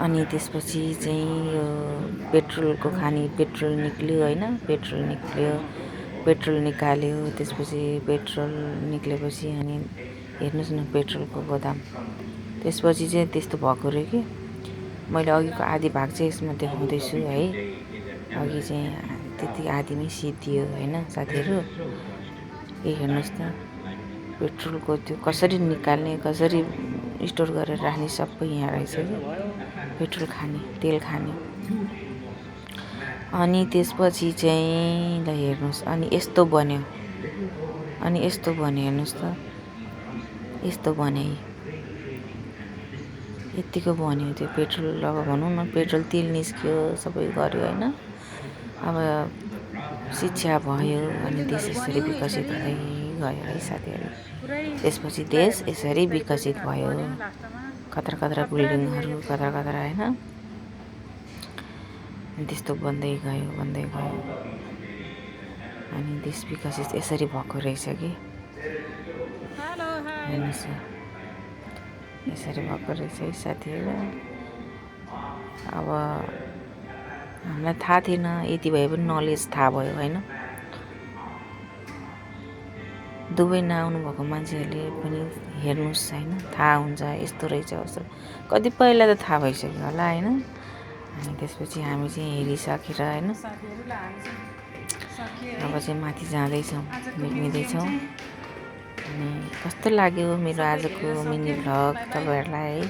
अनि त्यसपछि चाहिँ यो पेट्रोलको खानी पेट्रोल निक्ल्यो हैन, पेट्रोल निकाल्यो। त्यसपछि पेट्रोल निक्लेपछि अनि हेर्नुहोस् न पेट्रोलको गोदाम। त्यसपछि चाहिँ त्यस्तो भएको रह्यो कि मैले अघिको आधी भाग चाहिँ यसमा देखाउँदैछु है। अघि चाहिँ त्यति आधीमै सिद्धियो हैन साथीहरू। यही हेर्नुहोस् त पेट्रोलको त्यो कसरी निकाल्ने, कसरी स्टोर गरेर राख्ने सबै यहाँ रहेछ कि पेट्रोल खाने, तेल खाने। अनि त्यसपछि चाहिँ ल हेर्नुहोस् अनि यस्तो बन्यो हेर्नुहोस् त यस्तो बन्यो यतिको बन्यो त्यो पेट्रोल। अब भनौँ न पेट्रोल तेल निस्क्यो सबै गर्यो हैन। अब शिक्षा भयो अनि देश यसरी विकसित हुँदै गयो है साथीहरू। त्यसपछि देश यसरी विकसित भयो, कत्रा बिल्डिङहरू कत्रा हैन, त्यस्तो बन्दै गयो अनि देश विकसित यसरी भएको रहेछ कि हेर्नुहोस् यसरी भएको रहेछ है साथीहरू। अब हामीलाई थाहा थिएन, यति भए पनि नलेज थाहा भयो हैन। दुबई नआउनु भएको मान्छेहरूले पनि हेर्नुहोस् हैन, थाहा हुन्छ यस्तो रहेछ कस्तो। कतिपयलाई त थाहा भइसक्यो होला हैन। अनि त्यसपछि हामी चाहिँ हेरिसकेर हैन अब चाहिँ माथि जाँदैछौँ, निक्लिँदैछौँ। अनि कस्तो लाग्यो मेरो आजको मिनी भ्लग तपाईँहरूलाई है।